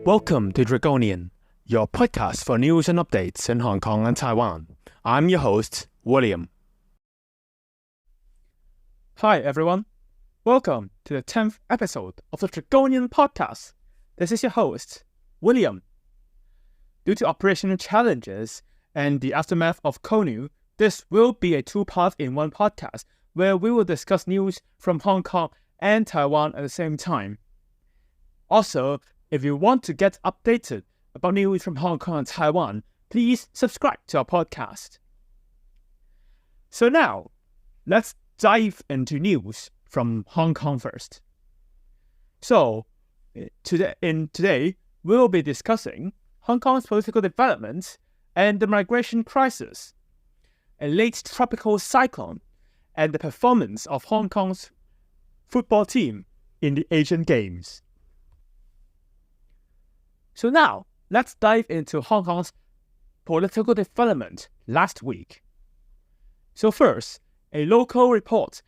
Welcome to Dragonian, your podcast for news and updates in Hong Kong and Taiwan. I'm your host, William. Hi everyone, welcome to the 10th episode of the Dragonian podcast. This is your host, William. Due to operational challenges and the aftermath of Koinu, this will be a two-part in one podcast where we will discuss news from Hong Kong and Taiwan at the same time. Also, if you want to get updated about news from Hong Kong and Taiwan, please subscribe to our podcast. So now, let's dive into news from Hong Kong first. So, today, we'll be discussing Hong Kong's political developments and the migration crisis, a late tropical cyclone, and the performance of Hong Kong's football team in the Asian Games. So now, let's dive into Hong Kong's political development last week. So first, a local report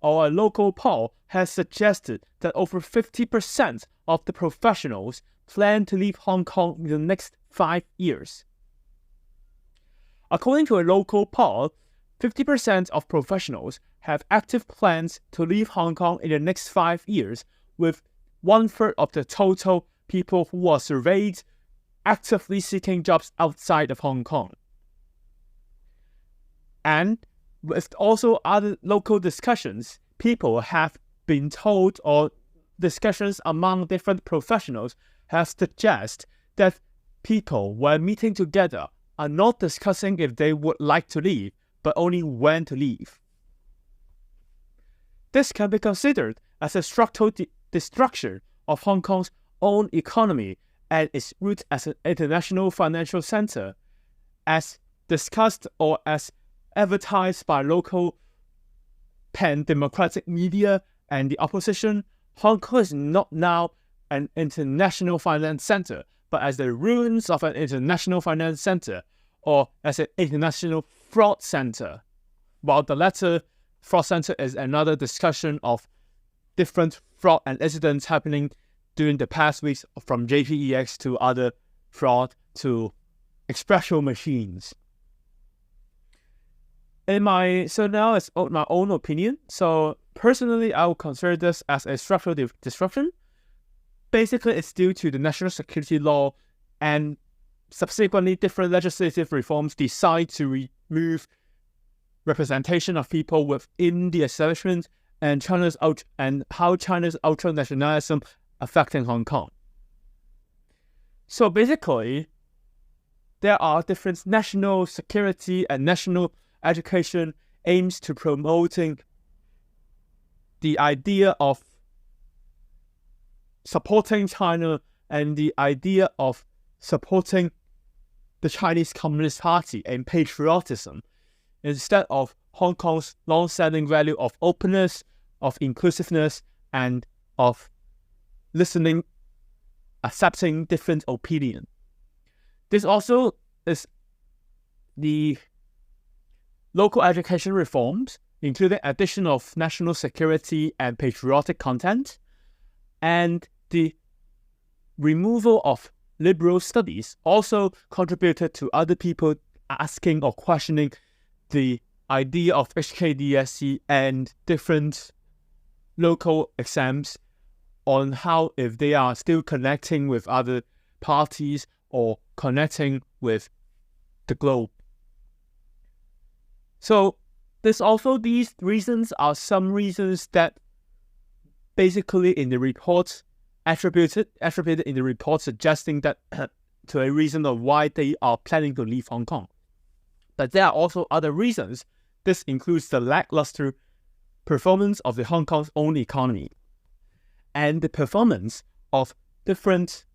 or a local poll has suggested that over 50% of the professionals plan to leave Hong Kong in the next 5 years. According to a local poll, 50% of professionals have active plans to leave Hong Kong in the next 5 years, with 1/3 of the total people who were surveyed actively seeking jobs outside of Hong Kong. And with also other local discussions, people have been told, or discussions among different professionals have suggested that people, when meeting together, are not discussing if they would like to leave, but only when to leave. This can be considered as a structural destruction of Hong Kong's own economy and its roots as an international financial center, as discussed or as advertised by local pan-democratic media and the opposition. Hong Kong is not now an international finance center, but as the ruins of an international finance center, or as an international fraud center. While the latter, fraud center, is another discussion of different fraud and incidents happening during the past weeks, from JPEX to other fraud to espresso machines. So now it's my own opinion. So personally, I would consider this as a structural disruption. Basically, it's due to the national security law, and subsequently different legislative reforms decide to remove representation of people within the establishment and how China's ultranationalism affecting Hong Kong. So basically, there are different national security and national education aims to promoting the idea of supporting China and the idea of supporting the Chinese Communist Party and patriotism, instead of Hong Kong's long-standing value of openness, of inclusiveness, and of listening, accepting different opinion. This also is the local education reforms, including addition of national security and patriotic content, and the removal of liberal studies also contributed to other people asking or questioning the idea of HKDSC and different local exams on how, if they are still connecting with other parties or connecting with the globe. So these reasons are some reasons that basically in the report attributed in the report, suggesting that to a reason of why they are planning to leave Hong Kong. But there are also other reasons. This includes the lackluster performance of the Hong Kong's own economy and the performance of different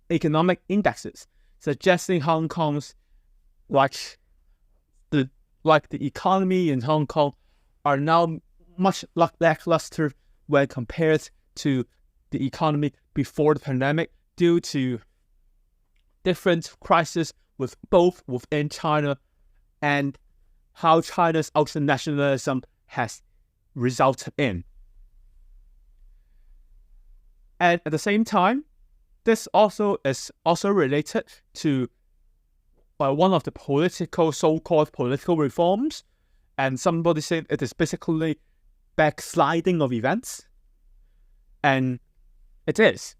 economic indexes, suggesting Hong Kong's like the economy in Hong Kong are now much lackluster when compared to the economy before the pandemic, due to different crises with both within China and how China's ultranationalism has resulted in. And at the same time, this also is also related to one of the so-called political reforms, and somebody said it is basically backsliding of events, and it is.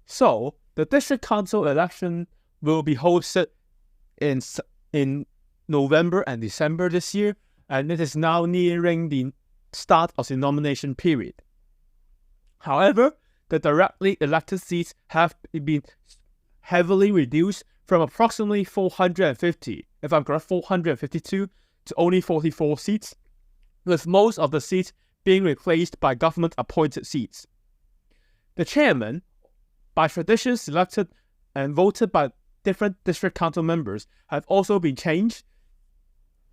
So the district council election will be hosted in November and December this year, and it is now nearing the start of the nomination period. However, the directly elected seats have been heavily reduced from approximately 450, if I'm correct, 452 to only 44 seats, with most of the seats being replaced by government-appointed seats. The chairman, by tradition selected and voted by different district council members, have also been changed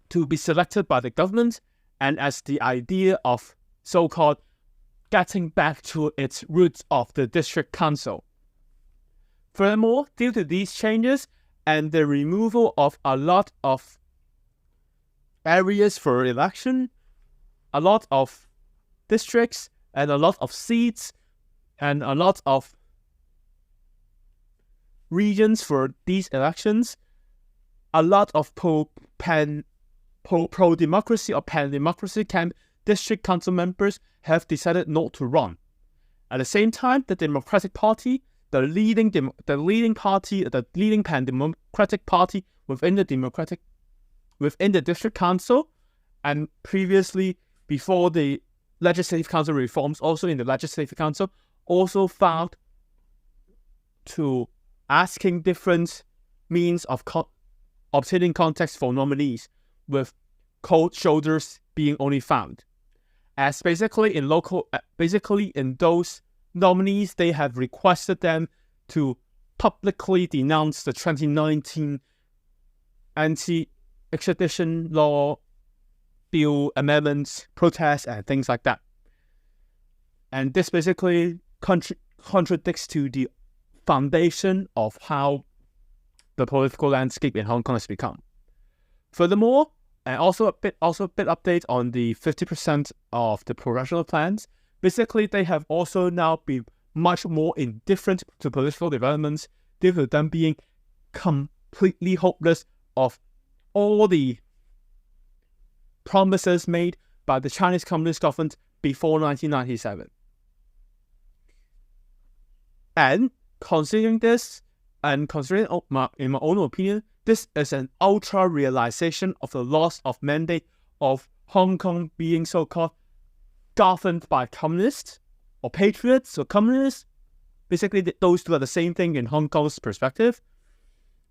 to be selected by the government, and as the idea of so-called getting back to its roots of the district council. Furthermore, due to these changes and the removal of a lot of areas for election, a lot of districts, and a lot of seats, and a lot of regions for these elections, a lot of pro-democracy or pan-democracy camp district council members have decided not to run. At the same time, the Democratic Party, the leading pan-democratic party within the district council, and previously before the legislative council reforms, also in the legislative council, also found to asking different means of obtaining context for nominees, with cold shoulders being only found. As basically in those nominees, they have requested them to publicly denounce the 2019 anti-extradition law bill amendments, protests, and things like that. And this basically contradicts to the foundation of how the political landscape in Hong Kong has become. Furthermore, and also a bit update on the 50% of the progressional plans. Basically, they have also now been much more indifferent to political developments due to them being completely hopeless of all the promises made by the Chinese Communist government before 1997. And considering this, and considering, in my own opinion, this is an ultra realization of the loss of mandate of Hong Kong being so-called governed by communists or patriots or communists. Basically, those two are the same thing in Hong Kong's perspective.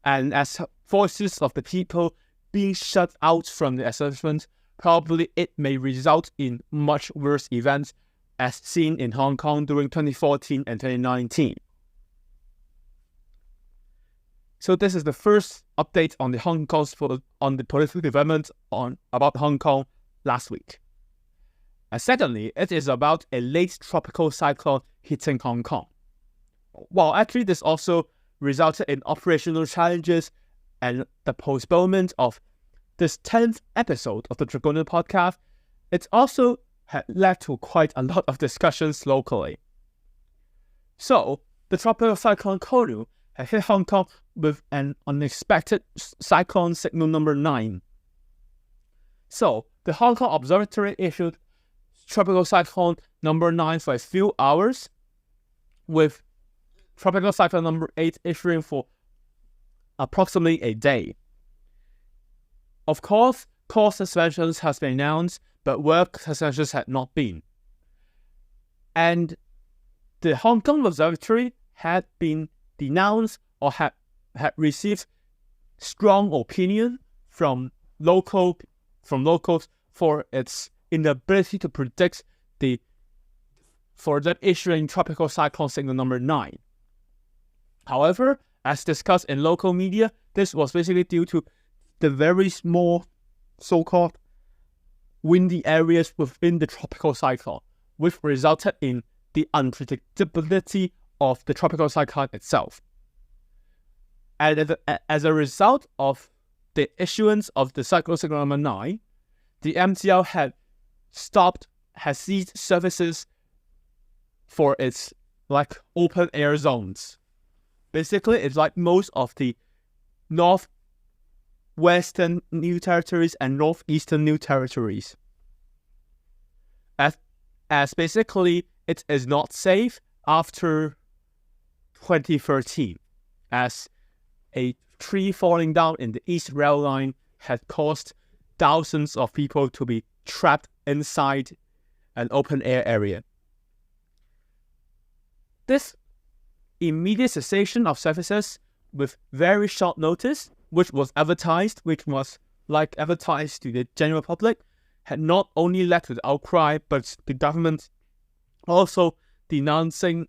And as voices of the people being shut out from the establishment, probably it may result in much worse events as seen in Hong Kong during 2014 and 2019. So this is the first update on the political development about Hong Kong last week. And secondly, it is about a late tropical cyclone hitting Hong Kong. Well, actually, this also resulted in operational challenges and the postponement of this 10th episode of the Dragonian podcast. It also had led to quite a lot of discussions locally. So, the tropical cyclone Koinu had hit Hong Kong with an unexpected cyclone signal number 9. So, the Hong Kong Observatory issued tropical cyclone number 9 for a few hours, with tropical cyclone number 8 issuing for approximately a day. Of course, course suspensions has been announced, but work suspensions had not been. And the Hong Kong Observatory had been denounced or had received strong opinion from locals for its inability to predict for that issuing tropical cyclone signal number 9. However, as discussed in local media, this was basically due to the very small so-called windy areas within the tropical cyclone, which resulted in the unpredictability of the tropical cyclone itself. And as a result of the issuance of the cyclone signal number 9, the MCL had stopped has seized services for its open air zones. Basically, it's like most of the northwestern New Territories and northeastern New Territories. As basically it is not safe after 2013, as a tree falling down in the East Rail Line had caused thousands of people to be trapped inside an open air area. This immediate cessation of services with very short notice, which was advertised to the general public, had not only led to the outcry, but the government also denouncing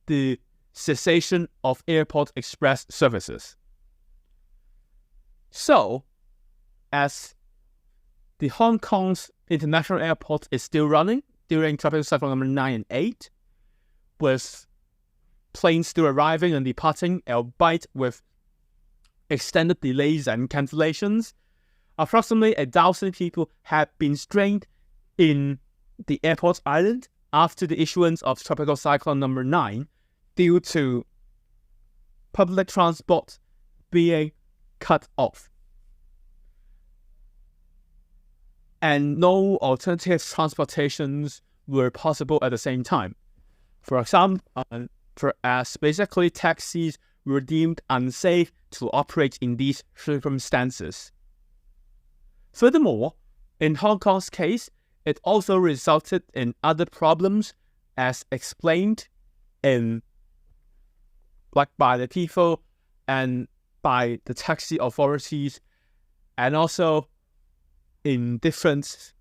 the cessation of airport express services. So, as the Hong Kong's international airport is still running during tropical cyclone number 9 and 8, with planes still arriving and departing, albeit with extended delays and cancellations, approximately 1,000 people have been strained in the airport island after the issuance of tropical cyclone number 9 due to public transport being cut off and no alternative transportations were possible at the same time. For example, as basically taxis were deemed unsafe to operate in these circumstances. Furthermore, in Hong Kong's case, it also resulted in other problems as explained by the people and by the taxi authorities, and also in different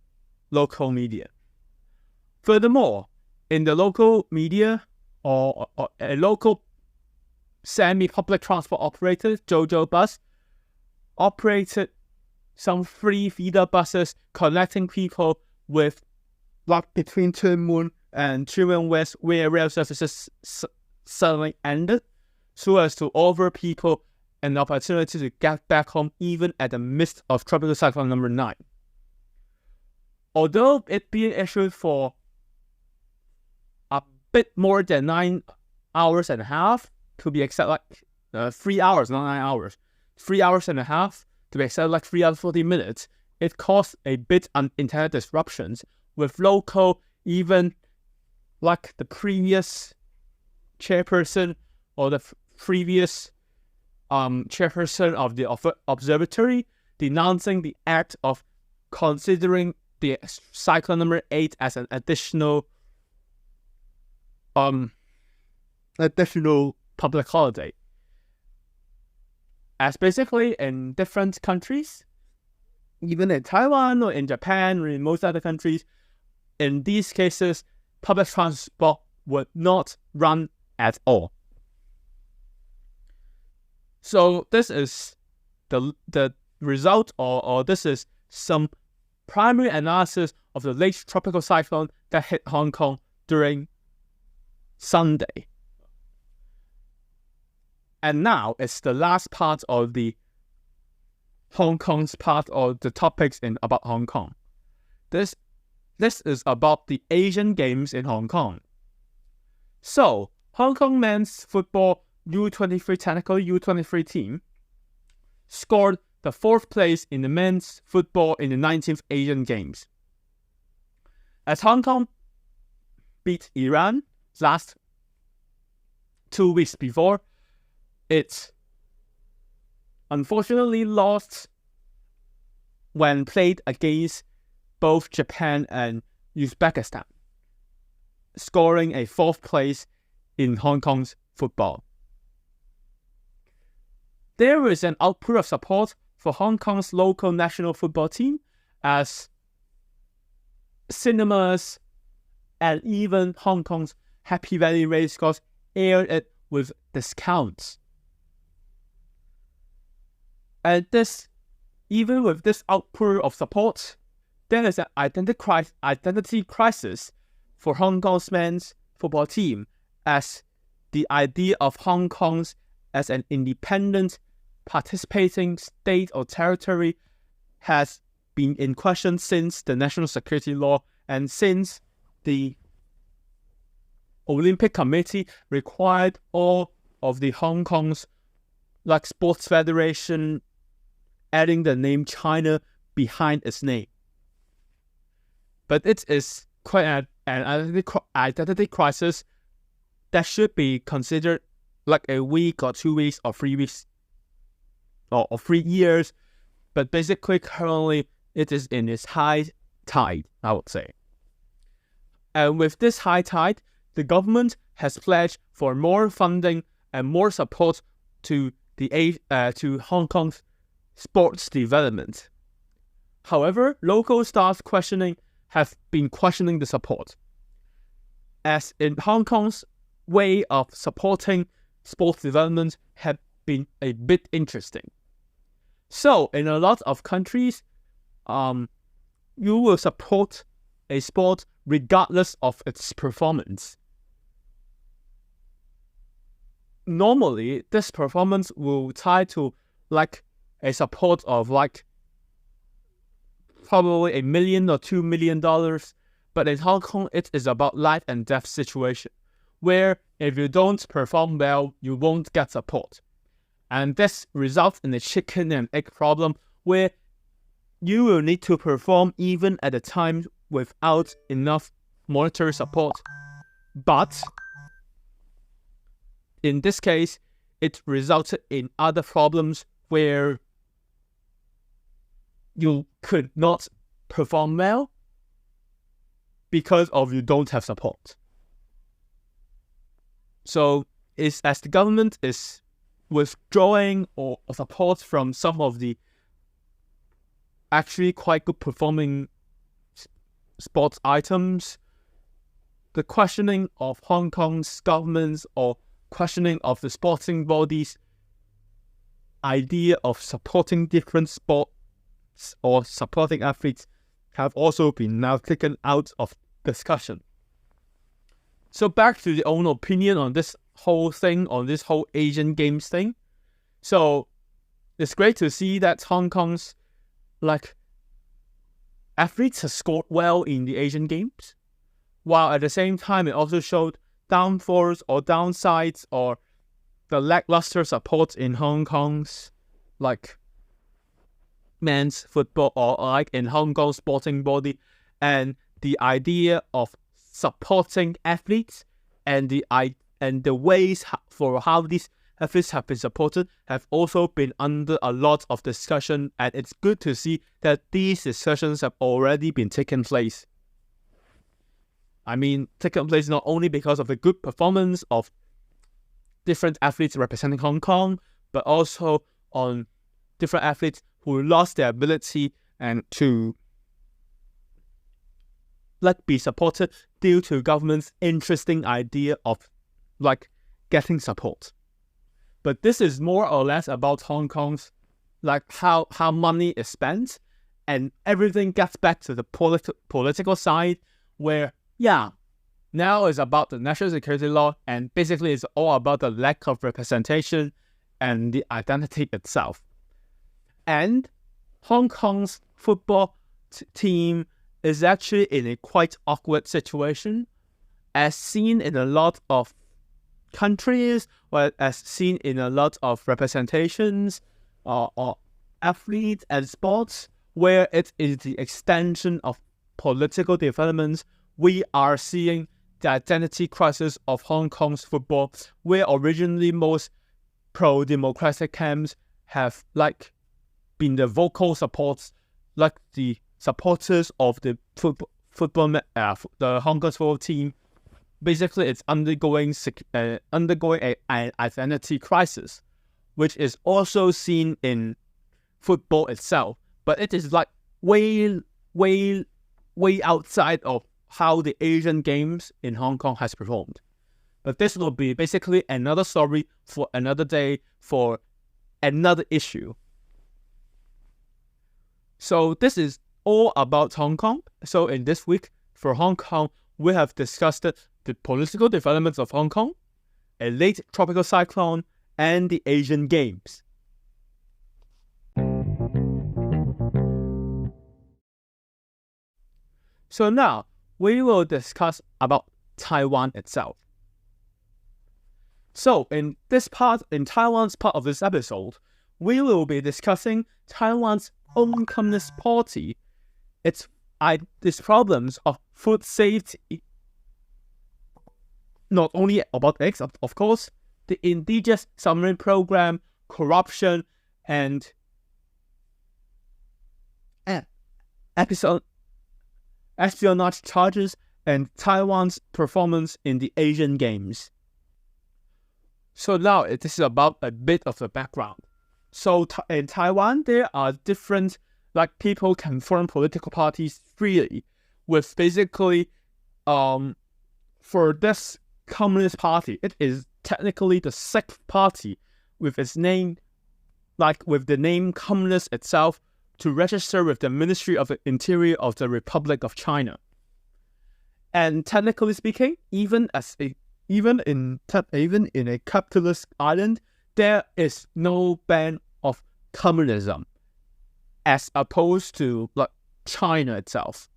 local media. Furthermore, in the local media or a local semi-public transport operator, Jojo Bus, operated some free feeder buses connecting people with between Tuen Mun and Tuen Mun West, where rail services suddenly ended, so as to offer people an opportunity to get back home even at the midst of tropical cyclone number 9. Although it being issued for a bit more than 9 hours and a half, to be exact, 3 hours, not 9 hours, 3 hours and a half, to be exact, 3 hours 40 minutes, it caused a bit unintended disruptions with local, even the previous chairperson or the previous chairperson of the observatory denouncing the act of considering the cyclone number 8 as an additional public holiday. As basically in different countries, even in Taiwan or in Japan or in most other countries, in these cases, public transport would not run at all. So this is the result, or this is some primary analysis of the late tropical cyclone that hit Hong Kong during Sunday. And now it's the last part of the Hong Kong's part of the topics about Hong Kong. This is about the Asian Games in Hong Kong. So, Hong Kong men's football U23 technical U23 team scored the 4th place in the men's football in the 19th Asian Games. As Hong Kong beat Iran last 2 weeks before, it unfortunately lost when played against both Japan and Uzbekistan, scoring a 4th place in Hong Kong's football. There is an outpour of support for Hong Kong's local national football team, as cinemas and even Hong Kong's Happy Valley Racecourse aired it with discounts. And even with this outpour of support, there is an identity crisis for Hong Kong's men's football team, as the idea of Hong Kong's as an independent participating state or territory has been in question since the national security law and since the Olympic Committee required all of the Hong Kong's sports federation adding the name China behind its name. But it is quite an identity crisis that should be considered like a week or 2 weeks or 3 weeks or 3 years. But basically, currently, it is in its high tide, I would say. And with this high tide, the government has pledged for more funding and more support to to Hong Kong's sports development. However, local staff have been questioning the support, as in Hong Kong's way of supporting sports development have been a bit interesting. So, in a lot of countries, you will support a sport regardless of its performance. Normally, this performance will tie to a support of probably $1 million or $2 million. But in Hong Kong, it is about life and death situation, where if you don't perform well, you won't get support. And this results in a chicken and egg problem, where you will need to perform even at a time without enough monetary support. But in this case, it resulted in other problems where you could not perform well because of you don't have support. So, as the government is withdrawing or support from some of the actually quite good performing sports items, the questioning of Hong Kong's governments or questioning of the sporting bodies' idea of supporting different sports or supporting athletes have also been now taken out of discussion. So back to the own opinion on this whole thing, on this whole Asian Games thing. So it's great to see that Hong Kong's athletes have scored well in the Asian Games, while at the same time it also showed downfalls or downsides or the lackluster support in Hong Kong's men's football or in Hong Kong's sporting body, and the idea of supporting athletes and the ways for how these athletes have been supported have also been under a lot of discussion, and it's good to see that these discussions have already been taking place. I mean, taking place not only because of the good performance of different athletes representing Hong Kong, but also on different athletes who lost their ability and to be supported due to government's interesting idea of getting support. But this is more or less about Hong Kong's how money is spent, and everything gets back to the political side, where now it's about the national security law, and basically it's all about the lack of representation and the identity itself. And Hong Kong's football team is actually in a quite awkward situation, as seen in a lot of countries, or as seen in a lot of representations or athletes and sports, where it is the extension of political developments. We are seeing the identity crisis of Hong Kong's football, where originally most pro-democratic camps have been the vocal supports, the supporters of the the Hong Kong football team. Basically, it's undergoing an identity crisis, which is also seen in football itself. But it is way outside of how the Asian Games in Hong Kong has performed. But this will be basically another story for another day, for another issue. So this is all about Hong Kong. So in this week, for Hong Kong, we have discussed the political developments of Hong Kong, a late tropical cyclone, and the Asian Games. So now, we will discuss about Taiwan itself. So in Taiwan's part of this episode, we will be discussing Taiwan's own Communist Party, its problems of food safety, not only about eggs, of course, the Indigenous Submarine Programme, corruption, and espionage charges, and Taiwan's performance in the Asian Games. So now this is about a bit of the background. So in Taiwan, there are different, people can form political parties freely, with basically, for this Communist Party, it is technically the sixth party with its name, with the name Communist itself, to register with the Ministry of the Interior of the Republic of China. And technically speaking, even in a capitalist island, there is no ban of communism, as opposed to China itself.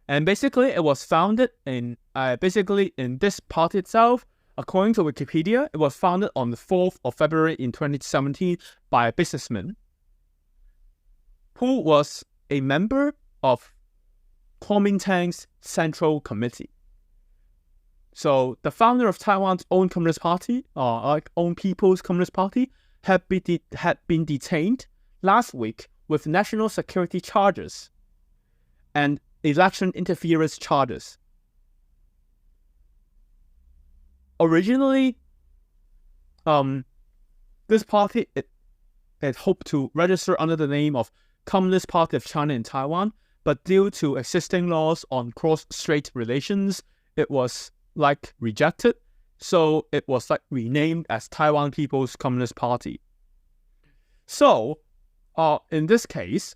And basically, it was founded in this party itself. According to Wikipedia, it was founded on the 4th of February in 2017 by a businessman who was a member of Kuomintang's Central Committee. So the founder of Taiwan's own Communist Party, own People's Communist Party, had been detained last week with national security charges and election interference charges. Originally, this party it hoped to register under the name of Communist Party of China in Taiwan, but due to existing laws on cross-strait relations, it was rejected. So it was renamed as Taiwan People's Communist Party. So, in this case,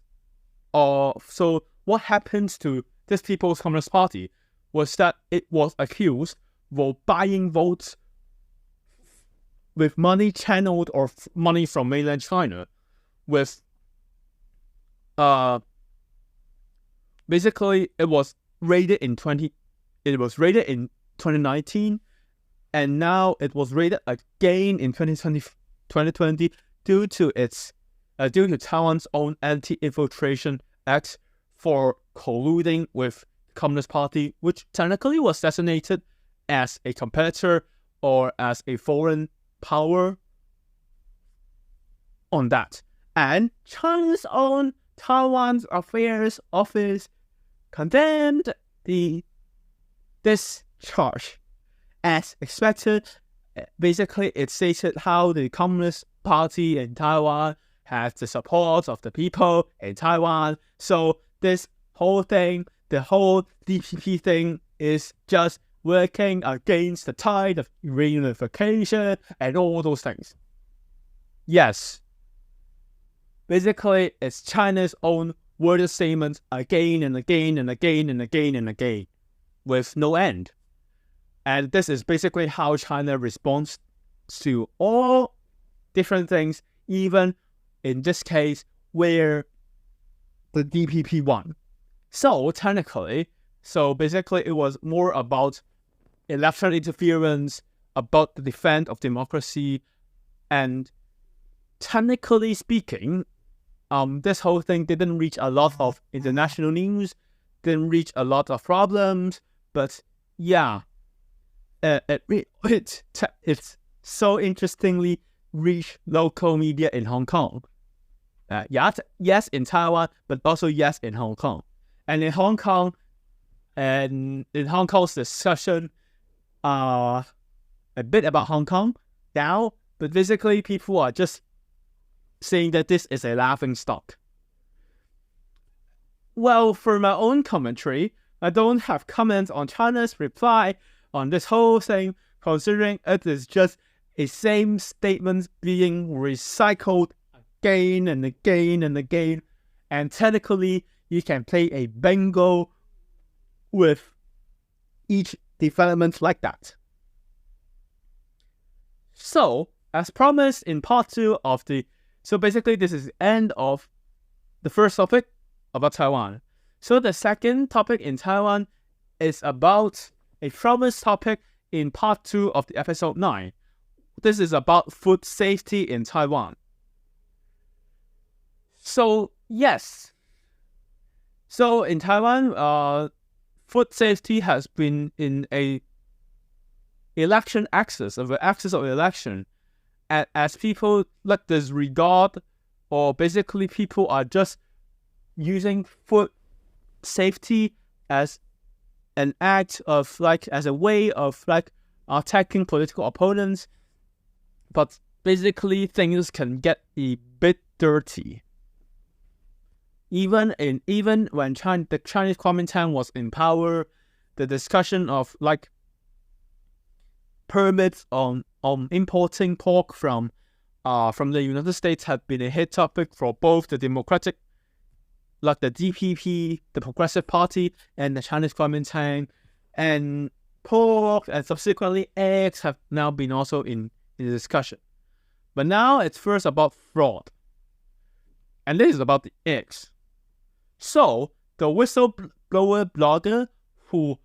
so what happened to this People's Communist Party was that it was accused of buying votes with money channeled or money from mainland China, with basically it was raided in 2019, and now it was raided again in 2020 due to Taiwan's own Anti-Infiltration Act for colluding with the Communist Party, which technically was designated as a competitor or as a foreign power on that. And China's own Taiwan's Affairs Office condemned this charge. As expected, basically it stated how the Communist Party in Taiwan has the support of the people in Taiwan. So this whole thing, the whole DPP thing, is just working against the tide of reunification and all those things. Yes. Basically, it's China's own worded statements again and again and again and again and again, with no end. And this is basically how China responds to all different things, even in this case where the DPP won. So technically, basically it was more about election interference, about the defense of democracy, and technically speaking, this whole thing didn't reach a lot of international news, didn't reach a lot of problems, but yeah, it's so interestingly reached local media in Hong Kong. Yes, in Taiwan, but also yes in Hong Kong. And in Hong Kong's discussion, a bit about Hong Kong now, but basically people are just saying that this is a laughing stock. Well, for my own commentary, I don't have comments on China's reply on this whole thing, considering it is just a same statement being recycled again and again and again, and technically you can play a bingo with each development like that. So, as promised in part 2 so basically this is the end of the first topic about Taiwan. So the second topic in Taiwan is about a promised topic in part 2 of the episode 9. This is about food safety in Taiwan. So yes. So in Taiwan, food safety has been in a election axis of election, as people let disregard, or basically people are just using food safety as an act of as a way of attacking political opponents. But basically things can get a bit dirty. Even when the Chinese Kuomintang was in power, the discussion of permits on importing pork from the United States had been a hit topic for both the Democratic, the DPP, the Progressive Party, and the Chinese Kuomintang. And pork and subsequently eggs have now been also in the discussion. But now it's first about fraud. And this is about the eggs. So the whistleblower blogger who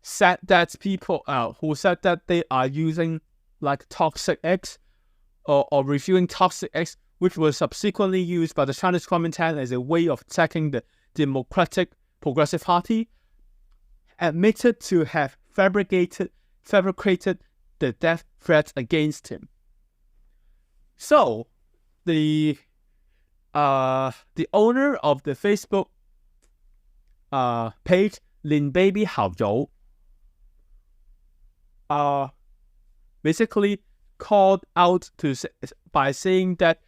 said that they are using toxic eggs or reviewing toxic eggs, which was subsequently used by the Chinese Kuomintang as a way of attacking the Democratic Progressive Party, admitted to have fabricated the death threats against him. So the owner of the Facebook page, Lin Baby Hao Zhou, basically called out by saying that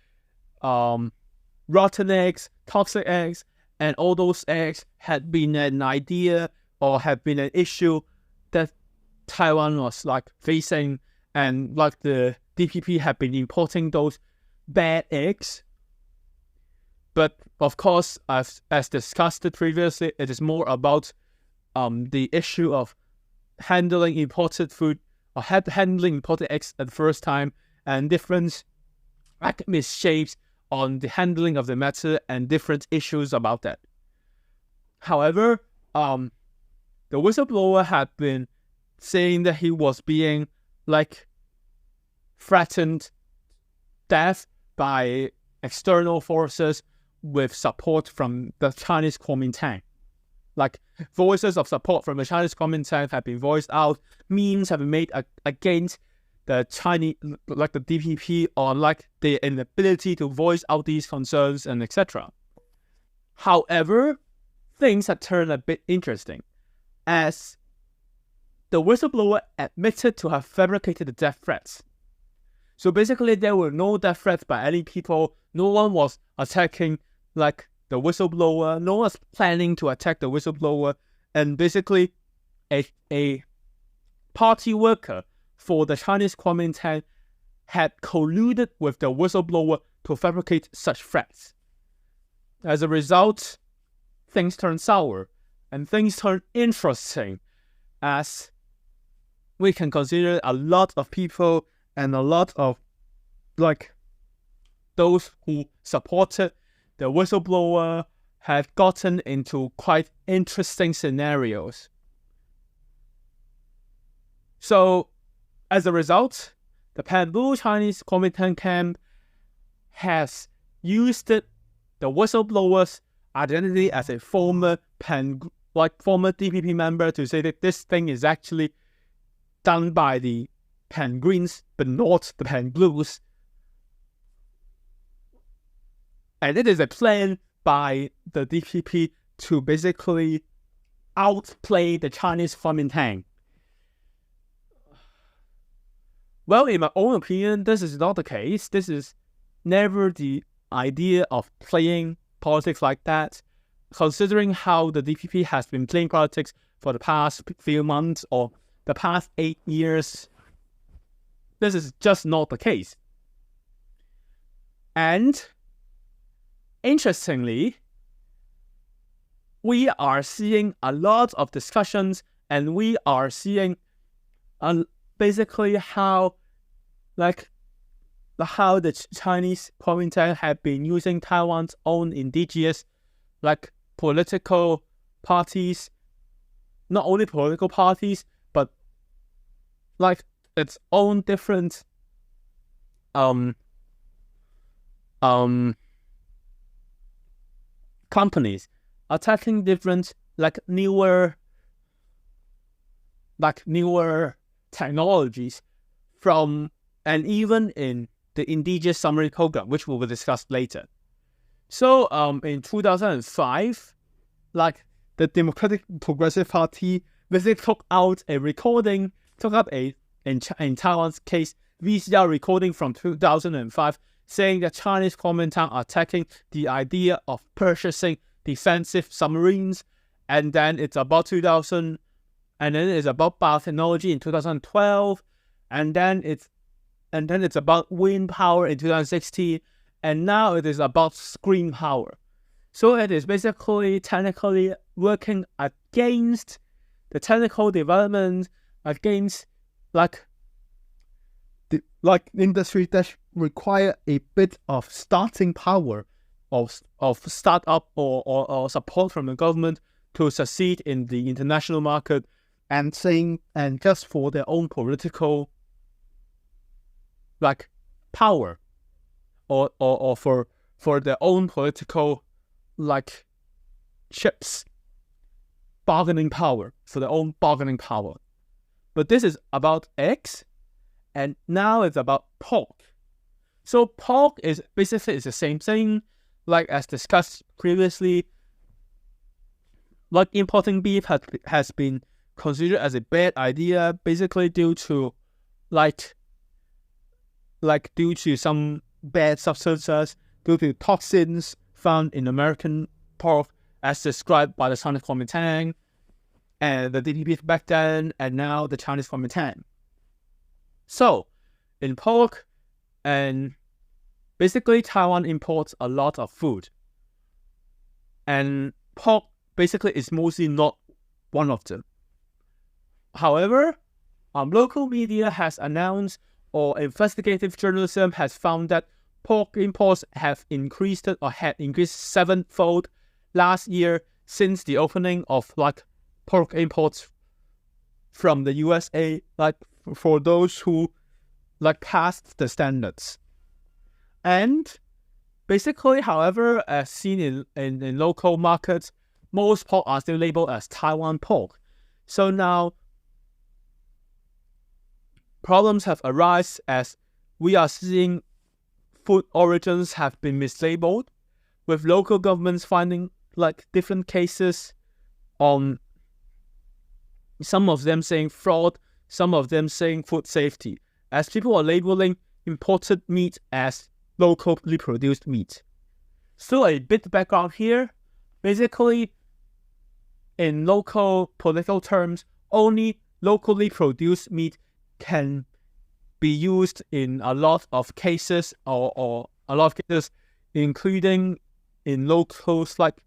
rotten eggs, toxic eggs, and all those eggs had been an idea or had been an issue that Taiwan was facing, and the DPP had been importing those bad eggs. But of course, as discussed previously, it is more about the issue of handling imported food or handling imported eggs at the first time, and different misshapes on the handling of the matter and different issues about that. However, the whistleblower had been saying that he was being threatened death by external forces with support from the Chinese Kuomintang. Voices of support from the Chinese Kuomintang have been voiced out. Memes have been made against the Chinese, the DPP, on their inability to voice out these concerns and etc. However, things have turned a bit interesting, as the whistleblower admitted to have fabricated the death threats. So basically, there were no death threats by any people. No one was attacking the whistleblower. No one was planning to attack the whistleblower. And basically, a party worker for the Chinese Kuomintang had colluded with the whistleblower to fabricate such threats. As a result, things turned sour and things turned interesting, as we can consider a lot of people and a lot of those who supported the whistleblower have gotten into quite interesting scenarios. So, as a result, the Panbu Chinese Kuomintang camp has used the whistleblower's identity as a former DPP member to say that this thing is actually done by the Pan Greens, but not the Pan Blues. And it is a plan by the DPP to basically outplay the Chinese Kuomintang. Well, in my own opinion, this is not the case. This is never the idea of playing politics like that. Considering how the DPP has been playing politics for the past few months or the past 8 years, this is just not the case. And interestingly, we are seeing a lot of discussions, and we are seeing basically how the Chinese Kuomintang have been using Taiwan's own indigenous political parties, not only political parties, but like its own different companies attacking different newer technologies from, and even in the Indigenous Submarine Programme, which we will discuss later. So in 2005, the Democratic Progressive Party basically took up in Taiwan's case, VCR recording from 2005, saying that Chinese Kuomintang are attacking the idea of purchasing defensive submarines, and then it's about biotechnology in 2012, and then it's about wind power in 2016, and now it is about screen power. So it is basically technically working against the technical development, against industry that require a bit of starting power of startup or support from the government to succeed in the international market, and just for their own political power or for their own political chips bargaining power, for their own bargaining power. But this is about eggs, and now it's about pork. So pork is basically the same thing, as discussed previously. Importing beef has been considered as a bad idea, basically due to due to some bad substances, due to toxins found in American pork, as described by the Chinese Kuomintang and the DPP back then, and now the Chinese Kuomintang. So, in pork, and basically Taiwan imports a lot of food, and pork basically is mostly not one of them. However, local media has announced, or investigative journalism has found, that pork imports have increased or had increased 7-fold last year since the opening of pork imports from the USA, for those who passed the standards. And basically, however, as seen in local markets, most pork are still labeled as Taiwan pork. So now problems have arisen as we are seeing food origins have been mislabeled, with local governments finding different cases on some of them saying fraud, some of them saying food safety, as people are labeling imported meat as locally produced meat. So a bit background here. Basically, in local political terms, only locally produced meat can be used in a lot of cases, or a lot of cases, including in locals like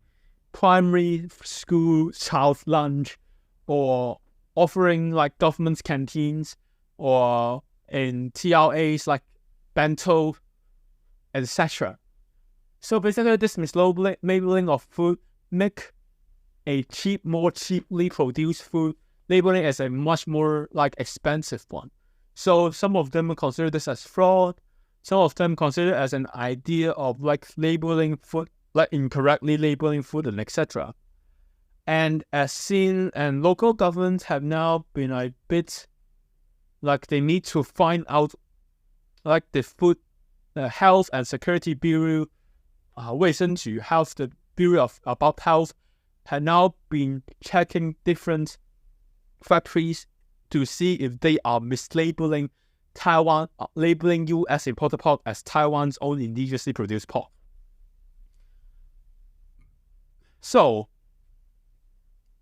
primary school child lunch, or offering government canteens, or in TRAs like bento, etc. So basically, this mislabeling of food make a more cheaply produced food labeling as a much more expensive one. So some of them consider this as fraud. Some of them consider it as an idea of labeling food, incorrectly labeling food, and etc. And as seen, and local governments have now been a bit they need to find out the food Health and Security Bureau, 卫生局 Health, the Bureau about Health, had now been checking different factories to see if they are mislabeling Taiwan, labeling U.S. imported pork as Taiwan's own indigenously produced pork. So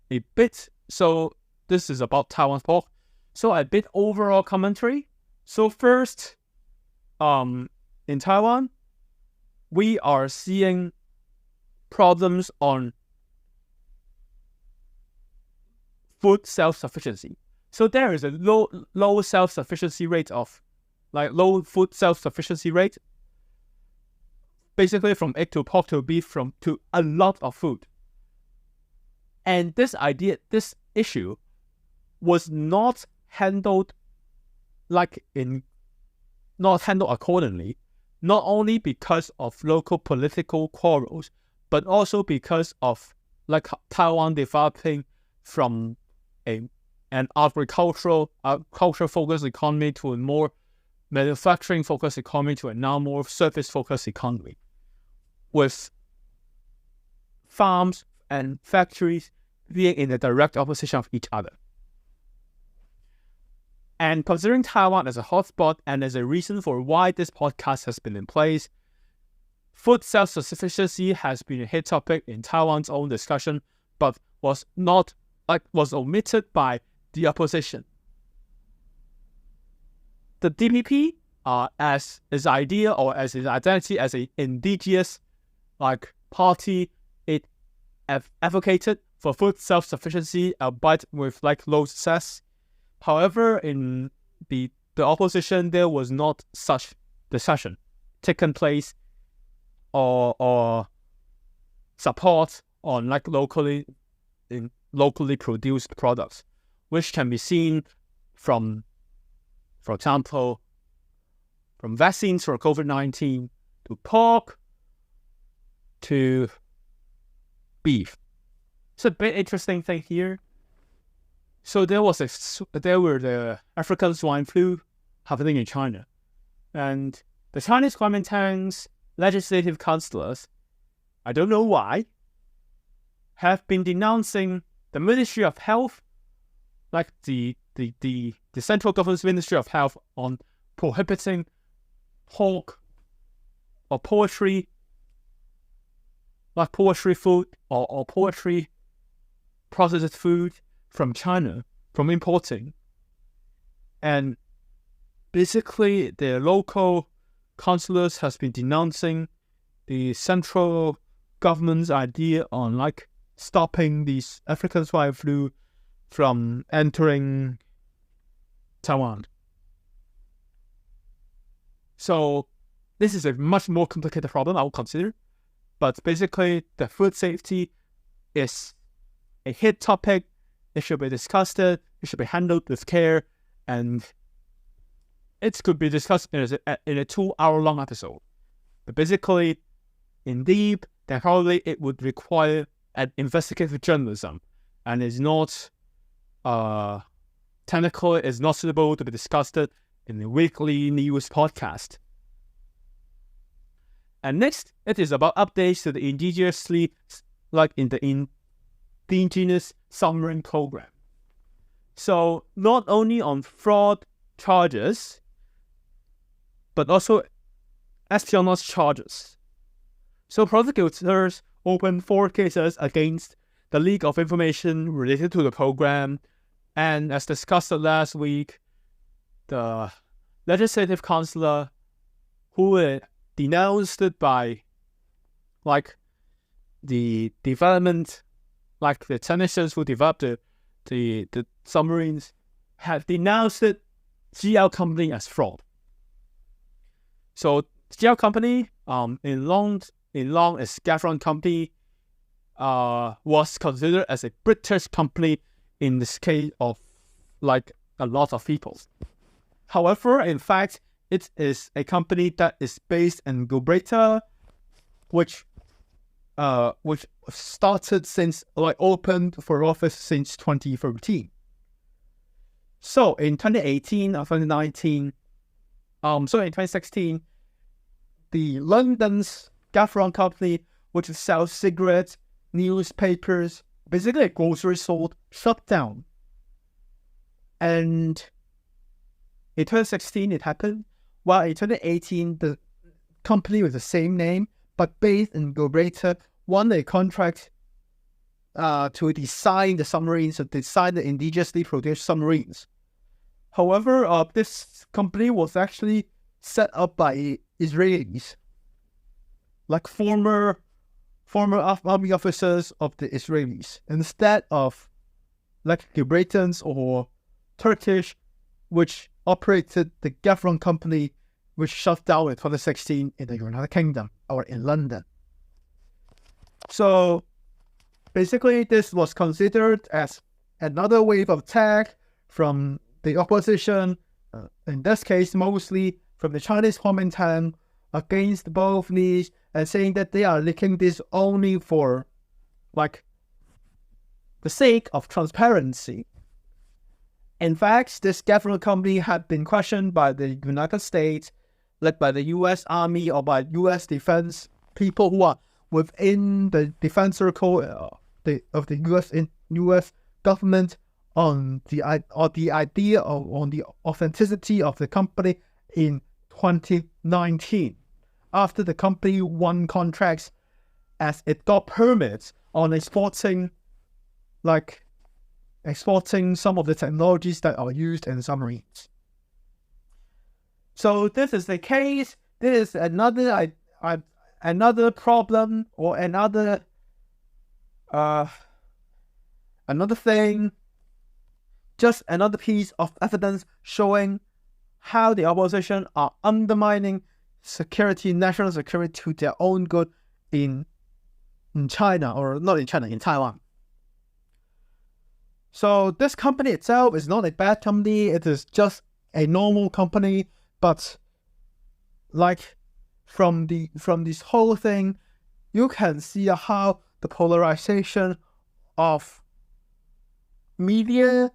this is about Taiwan's pork. So a bit overall commentary. So first, in Taiwan, we are seeing problems on food self-sufficiency. So there is a low self-sufficiency rate of, low food self-sufficiency rate, basically from egg to pork to beef to a lot of food. And this issue was not handled accordingly, not only because of local political quarrels, but also because of Taiwan developing from an agricultural focused economy to a more manufacturing focused economy to a now more service focused economy, with farms and factories being in the direct opposition of each other. And considering Taiwan as a hotspot and as a reason for why this podcast has been in place, food self-sufficiency has been a hit topic in Taiwan's own discussion, but was omitted by the opposition. The DPP, as its idea or as its identity as an indigenous party, it advocated for food self-sufficiency, but with low success. However, in the opposition, there was not such discussion taken place or support on locally produced products, which can be seen from, for example, from vaccines for COVID-19 to pork to beef. It's a bit interesting thing here. So there were the African swine flu happening in China, and the Chinese Kuomintang's legislative councillors, I don't know why, have been denouncing the Ministry of Health, the central government's Ministry of Health, on prohibiting pork or poultry food or poultry processed food from China from importing. And basically the local councillors has been denouncing the central government's idea on stopping these African swine flu from entering Taiwan. So this is a much more complicated problem I will consider, but basically the food safety is a hit topic. It should be discussed, it should be handled with care, and it could be discussed in a 2-hour-long episode. But basically, in deep, then probably it would require an investigative journalism, and is not technical, is not suitable to be discussed in a weekly news podcast. And next, it is about updates to the Indigenous Submarine Programme. So not only on fraud charges, but also espionage charges. So prosecutors opened 4 cases against the leak of information related to the program, and as discussed last week, the legislative councillor who denounced it by the development, the technicians who developed the submarines, have denounced it Gale company as fraud. So Gale company, in long as Gavron company, was considered as a British company in this case of a lot of people. However, in fact, it is a company that is based in Gibraltar, which started since opened for office since 2013. So in 2018 or 2019, in 2016, the London's Gavron company, which sells cigarettes, newspapers, basically a grocery store, shut down. And in 2016 it happened, while in 2018 the company with the same name but based in Gibraltar won a contract to design the submarines, to design the indigenously produced submarines. However, this company was actually set up by Israelis, former army officers of the Israelis, instead of Gibraltarians or Turkish, which operated the Gavron company, which shut down in 2016 in the United Kingdom or in London. So basically this was considered as another wave of attack from the opposition, in this case mostly from the Chinese Kuomintang, against both these, and saying that they are leaking this only for the sake of transparency. In fact, this government company had been questioned by the United States, led by the U.S. Army or by U.S. defense people who are within the defense circle of the U.S. government on the idea on the authenticity of the company in 2019, after the company won contracts as it got permits on exporting some of the technologies that are used in submarines. So this is the case. This is another problem, or another thing, just another piece of evidence showing how the opposition are undermining security, national security, to their own good in China, or not in China, in Taiwan. So this company itself is not a bad company. It is just a normal company, but from this whole thing, you can see how the polarization of media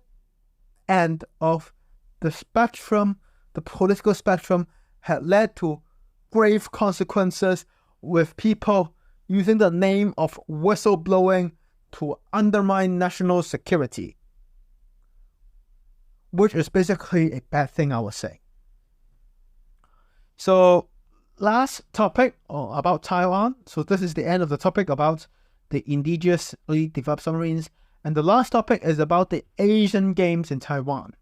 and of the spectrum, the political spectrum, had led to grave consequences, with people using the name of whistleblowing to undermine national security, which is basically a bad thing, I would say. So, last topic about Taiwan. So this is the end of the topic about the indigenously developed submarines. And the last topic is about the Asian Games in Taiwan.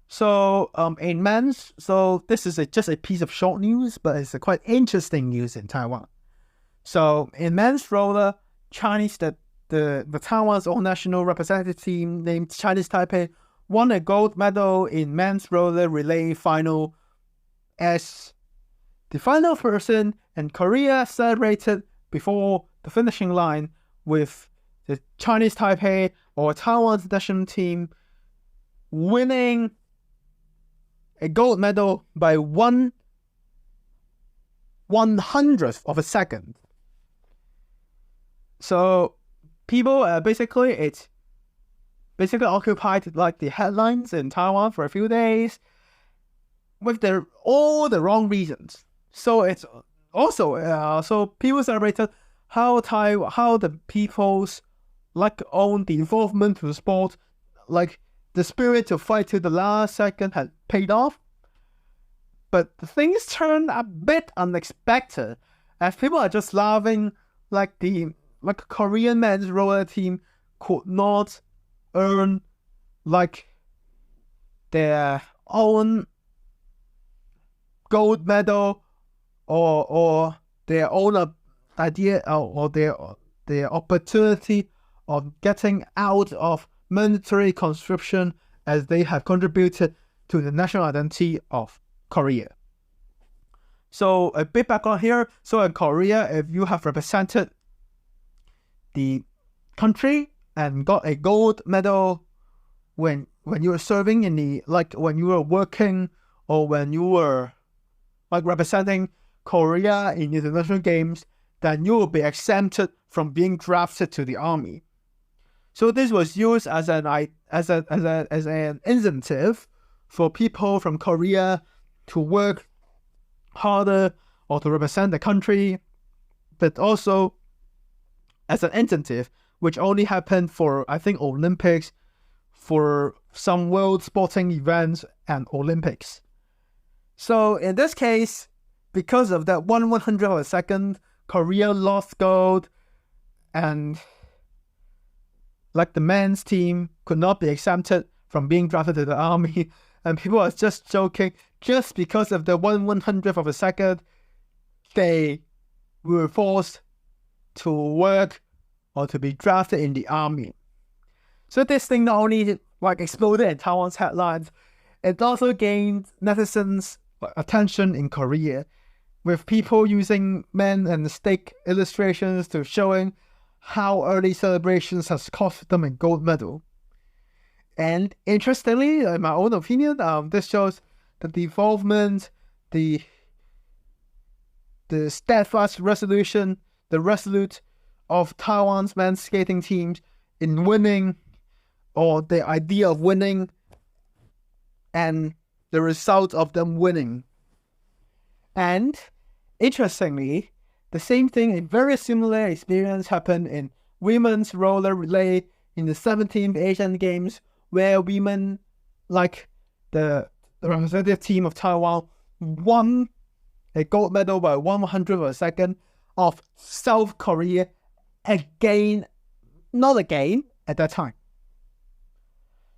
So, in men's, so this is just a piece of short news, but it's a quite interesting news in Taiwan. So, in men's roller, the Taiwan's own national representative team named Chinese Taipei won a gold medal in men's roller relay final, as the final person in Korea celebrated before the finishing line with the Chinese Taipei, or Taiwan's national team, winning a gold medal by 1/100th of a second. So people it basically occupied the headlines in Taiwan for a few days with all the wrong reasons. So it's also so people celebrated how the people's own the involvement to the sport, the spirit to fight to the last second, had paid off. But things turned a bit unexpected, as people are just laughing the Korean men's roller team could not earn their own gold medal, or their own idea, or their opportunity of getting out of military conscription, as they have contributed to the national identity of Korea. So a bit background here. So in Korea, if you have represented the country and got a gold medal when you were serving in the when you were working, or when you were representing Korea in international games, then you will be exempted from being drafted to the army. So this was used as an incentive for people from Korea to work harder or to represent the country, but also as an incentive which only happened for, I think, Olympics, for some world sporting events and Olympics. So in this case, because of that 1/100th of a second, Korea lost gold, and the men's team could not be exempted from being drafted to the army, and people are just joking, just because of the 1/100th of a second, they were forced to work or to be drafted in the army. So this thing not only exploded in Taiwan's headlines, it also gained netizens' attention in Korea, with people using men and stick illustrations to showing how early celebrations has cost them a gold medal. And interestingly, in my own opinion, this shows the involvement, the steadfast resolution, the resolute of Taiwan's men's skating teams in winning, or the idea of winning, and the result of them winning. And interestingly, the same thing, a very similar experience happened in women's roller relay in the 17th Asian Games, where women, like the representative team of Taiwan, won a gold medal by 100th of a second of South Korea not again at that time.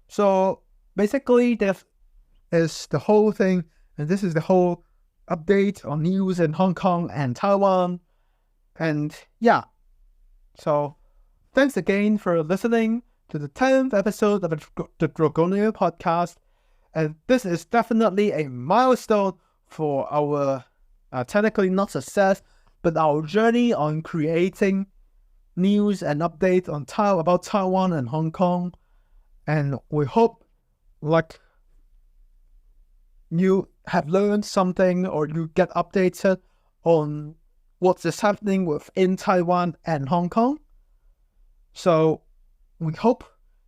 So basically, this is the whole thing, and this is the whole update on news in Hong Kong and Taiwan. And yeah, so thanks again for listening to the 10th episode of the Dragonian podcast. And this is definitely a milestone for our technically not success, but our journey on creating news and updates on about Taiwan and Hong Kong. And we hope, like, you have learned something, or you get updated on what is happening within Taiwan and Hong Kong. So we hope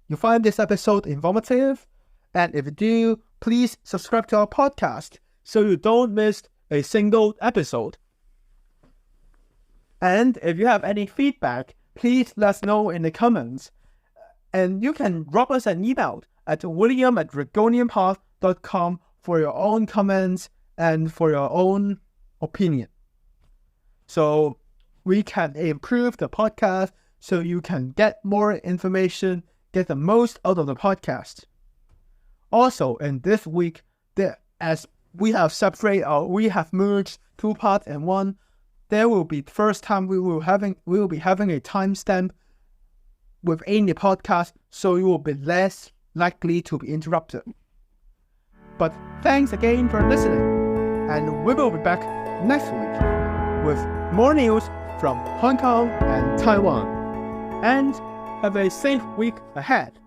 you find this episode informative. And if you do, please subscribe to our podcast so you don't miss a single episode. And if you have any feedback, please let us know in the comments. And you can drop us an email at william@dragonianpod.com for your own comments and for your own opinion. So we can improve the podcast so you can get more information, get the most out of the podcast. Also, in this week, as we have merged two parts in one, there will be the first time we will be having a timestamp within the podcast, so you will be less likely to be interrupted. But thanks again for listening, and we will be back next week with more news from Hong Kong and Taiwan. And have a safe week ahead.